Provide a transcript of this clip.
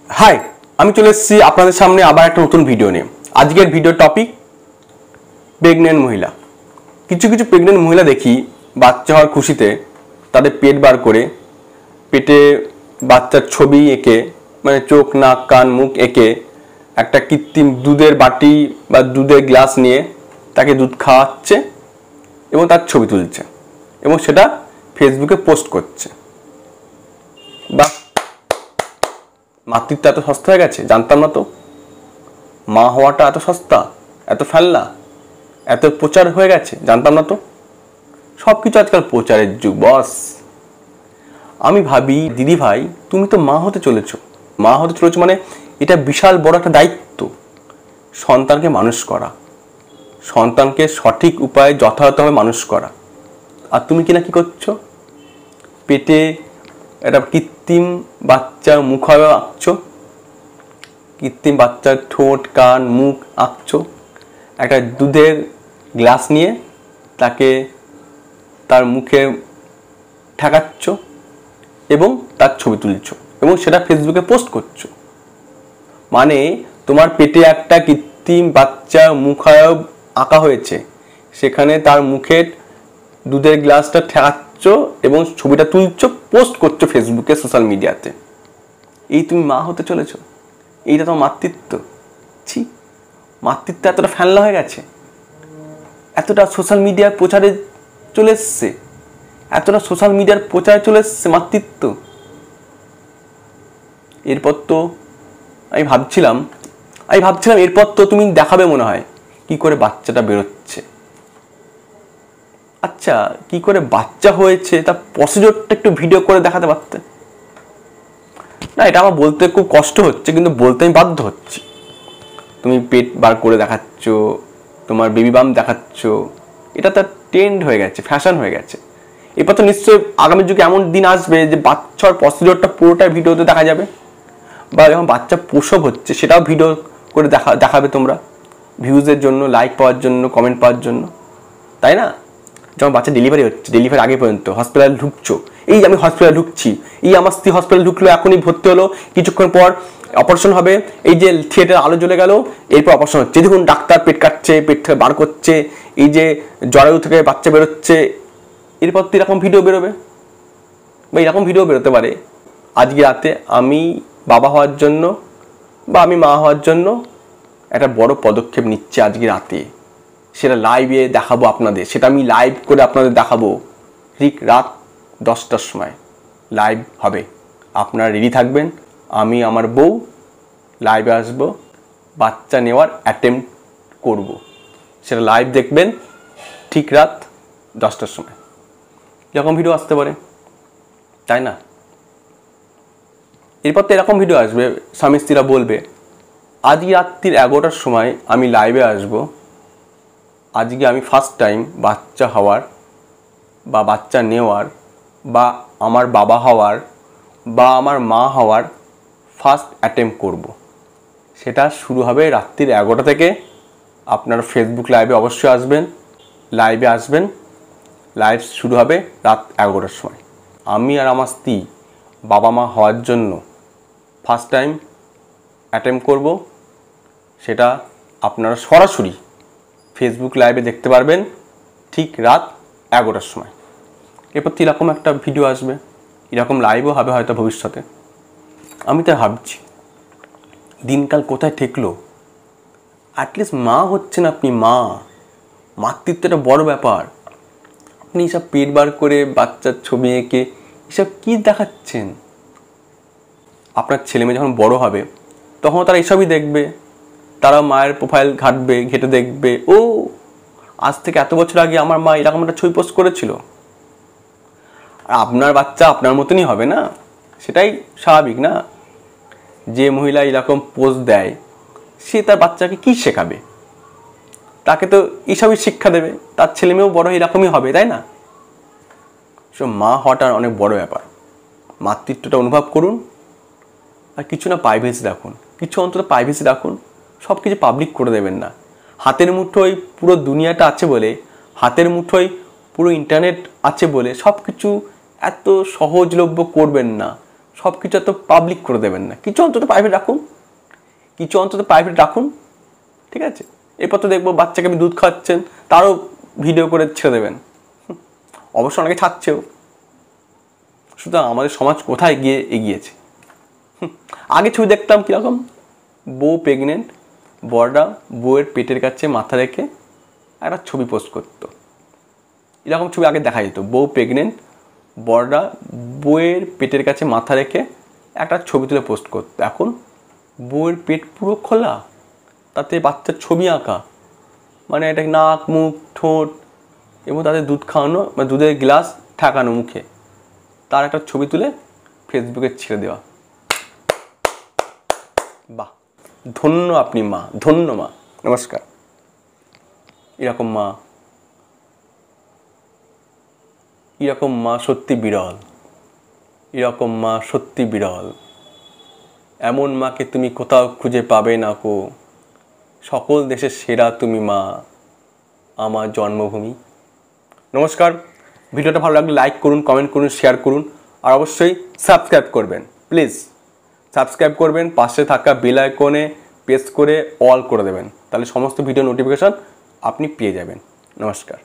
High, আমি চলে এসেছি আপনাদের সামনে আবার একটা নতুন ভিডিও নিয়ে। আজকের ভিডিও টপিক প্রেগনেন্ট মহিলা। কিছু কিছু প্রেগনেন্ট মহিলা দেখি বাচ্চা হওয়ার খুশিতে তাদের পেট বার করে পেটে বাচ্চার ছবি এঁকে, মানে চোখ নাক কান মুখ এঁকে একটা কৃত্রিম দুধের বাটি বা দুধের গ্লাস নিয়ে তাকে দুধ খাওয়াচ্ছে এবং তার ছবি তুলছে এবং সেটা ফেসবুকে পোস্ট করছে। বা মাতৃত্ব এত সস্তা হয়ে গেছে, জানতাম না তো। মা হওয়াটা এত সস্তা, এত ফেলনা, এত প্রচার হয়ে গেছে, জানতাম না তো। সব কিছু আজকাল প্রচারের যুগ বস। আমি ভাবি দিদি ভাই, তুমি তো মা হতে চলেছো। মা হতে চলেছো মানে এটা বিশাল বড় একটা দায়িত্ব। সন্তানকে মানুষ করা, সন্তানকে সঠিক উপায়ে যথাযথভাবে মানুষ করা। আর তুমি কিনা কি করছো? পেটে একটা কৃত্রিম বাচ্চার মুখাবয়ব আঁকছো, কৃত্রিম বাচ্চার ঠোঁট কান মুখ আঁকছো, একটা দুধের গ্লাস নিয়ে তাকে তার মুখে ঠেকাচ্ছ এবং তার ছবি তুলছো এবং সেটা ফেসবুকে পোস্ট করছো। মানে তোমার পেটে একটা কৃত্রিম বাচ্চার মুখাবয়ব আঁকা হয়েছে, সেখানে তার মুখের দুধের গ্লাসটা ঠেকাচ্ছ এবং ছবিটা তুলছো, পোস্ট করছো ফেসবুকে, সোশ্যাল মিডিয়াতে। এই তুমি মা হতে চলেছো? এইটা তোমার মাতৃত্ব? ছি, মাতৃত্ব এতটা ফেলনা হয়ে গেছে, এতটা সোশ্যাল মিডিয়ার প্রচারে চলে এসছে, এতটা সোশ্যাল মিডিয়ার প্রচারে চলে এসছে মাতৃত্ব। এরপর তো আমি ভাবছিলাম এরপর তো তুমি দেখাবে মনে হয় কি করে বাচ্চাটা বেরোচ্ছে। আচ্ছা, কি করে বাচ্চা হয়েছে তার প্রসিডিওরটা একটু ভিডিও করে দেখাতে পারতে না? এটা আমার বলতে খুব কষ্ট হচ্ছে, কিন্তু বলতে আমি বাধ্য হচ্ছি। তুমি পেট বার করে দেখাচ্ছ, তোমার বেবি বাম দেখাচ্ছ, এটা তার ট্রেন্ড হয়ে গেছে, ফ্যাশন হয়ে গেছে। এরপর তো নিশ্চয়ই আগামী যুগে এমন দিন আসবে যে বাচ্চার প্রসিডিওরটা পুরোটা ভিডিওতে দেখা যাবে, বা যখন বাচ্চা প্রসব হচ্ছে সেটাও ভিডিও করে দেখাবে তোমরা, ভিউজের জন্য, লাইক পাওয়ার জন্য, কমেন্ট পাওয়ার জন্য, তাই না? যখন বাচ্চা ডেলিভারি হচ্ছে, ডেলিভারি আগে পর্যন্ত হসপিটালে ঢুকছো, এই আমি হসপিটালে ঢুকছি, এই আমার স্ত্রী হসপিটালে ঢুকলো, এখনই ভর্তি হলো, কিছুক্ষণ পর অপারেশন হবে, এই যে থিয়েটার আলো জ্বলে গেল, এরপর অপারেশন হচ্ছে, দেখুন ডাক্তার পেট কাটছে, পেট থেকে বার করছে, এই যে জরায়ু থেকে বাচ্চা বেরোচ্ছে, এরপর তো এরকম ভিডিও বেরোবে বা এরকম ভিডিও বেরোতে পারে। আজকে রাতে আমি বাবা হওয়ার জন্য বা আমি মা হওয়ার জন্য একটা বড় পদক্ষেপ নিচ্ছি আজকে রাতে, সেটা লাইভে দেখাবো আপনাদের, সেটা আমি লাইভ করে আপনাদের দেখাবো। ঠিক রাত 10টার সময় লাইভ হবে, আপনারা রেডি থাকবেন। আমি আমার বউ লাইভে আসবো, বাচ্চা নেওয়ার অ্যাটেম্প্ট করব, সেটা লাইভ দেখবেন ঠিক রাত 10টার সময়। এরকম ভিডিও আসতে পারে, তাই না? এরপর তো এরকম ভিডিও আসবে, স্বামী স্ত্রীরা বলবে আজকে রাত্রির 11টার সময় আমি লাইভে আসবো, আজকে আমি ফার্স্ট টাইম বাচ্চা হওয়ার বা বাচ্চা নেওয়ার বা আমার বাবা হওয়ার বা আমার মা হওয়ার ফার্স্ট অ্যাটেম্প্ট করব। সেটা শুরু হবে রাত্রির 11টা থেকে। আপনারা ফেসবুক লাইভে অবশ্যই আসবেন, লাইভে আসবেন, লাইভ শুরু হবে রাত 11টার সময়। আমি আর আমার স্ত্রী বাবা মা হওয়ার জন্য ফার্স্ট টাইম অ্যাটেম্প্ট করব, সেটা আপনারা সরাসরি ফেসবুক লাইভে দেখতে পারবেন ঠিক রাত 11টার সময়। এরপর তো এরকম একটা ভিডিও আসবে, এরকম লাইভও হবে হয়তো ভবিষ্যতে। আমি তো ভাবছি দিনকাল কোথায় ঠেকলো। অ্যাটলিস্ট মা হচ্ছেন আপনি, মা, মাতৃত্ব একটা বড় ব্যাপার। আপনি এসব পেট বার করে বাচ্চার ছবি এঁকে এসব কী দেখাচ্ছেন? আপনার ছেলেমেয়ে যখন বড় হবে তখন তারা এসবই দেখবে, তারা মায়ের প্রোফাইল ঘেটে দেখবে, ও আজ থেকে এত বছর আগে আমার মা এরকম একটা ছবি পোস্ট করেছিল। আর আপনার বাচ্চা আপনার মতনই হবে না, সেটাই স্বাভাবিক না? যে মহিলা এরকম পোস্ট দেয় সে তার বাচ্চাকে কি শেখাবে? তাকে তো এইসবই শিক্ষা দেবে, তার ছেলে মেয়েও বড় এরকমই হবে, তাই না? সব মা হওয়াটা অনেক বড় ব্যাপার। মাতৃত্বটা অনুভব করুন, আর কিছু না প্রাইভেসি রাখুন, কিছু অন্তত প্রাইভেসি রাখুন। সব কিছু পাবলিক করে দেবেন না। হাতের মুঠোয় পুরো দুনিয়াটা আছে বলে, হাতের মুঠোয় পুরো ইন্টারনেট আছে বলে সব কিছু এত সহজলভ্য করবেন না। সব কিছু এত পাবলিক করে দেবেন না, কিছু অন্তত প্রাইভেট রাখুন, ঠিক আছে? এরপর তো দেখবো বাচ্চাকে আপনি দুধ খাওয়াচ্ছেন, তারও ভিডিও করে ছেড়ে দেবেন। অবশ্য অনেকে ছাড়ছেও। সুতরাং আমাদের সমাজ কোথায় গিয়ে এগিয়েছে। আগে ছবি দেখতাম কীরকম, বউ প্রেগনেন্ট, বররা বউয়ের পেটের কাছে মাথা রেখে একটা ছবি পোস্ট করতো। এরকম ছবি আগে দেখা যেত, বউ প্রেগনেন্ট, বররা বউয়ের পেটের কাছে মাথা রেখে একটা ছবি তুলে পোস্ট করতো। এখন বউয়ের পেট পুরো খোলা, তাতে বাচ্চার ছবি আঁকা, মানে এটা নাক মুখ ঠোঁট এবং তাদের দুধ খাওয়ানো, মানে দুধের গ্লাস ঠেকানো মুখে, তার একটা ছবি তুলে ফেসবুকে ছেড়ে দেওয়া। বাহ, ধন্য আপনি মা, ধন্য মা, নমস্কার। এরকম মা সত্যি বিরল। এমন মাকে তুমি কোথাও খুঁজে পাবে না কো। সকল দেশের সেরা তুমি মা, আমার জন্মভূমি। নমস্কার। ভিডিওটা ভালো লাগলে লাইক করুন, কমেন্ট করুন, শেয়ার করুন, আর অবশ্যই সাবস্ক্রাইব করবেন। প্লিজ সাবস্ক্রাইব করবেন, পাশে থাকা বেল আইকনে প্রেস করে অল করে দেবেন, তাহলে সমস্ত ভিডিও নোটিফিকেশন আপনি পেয়ে যাবেন। নমস্কার।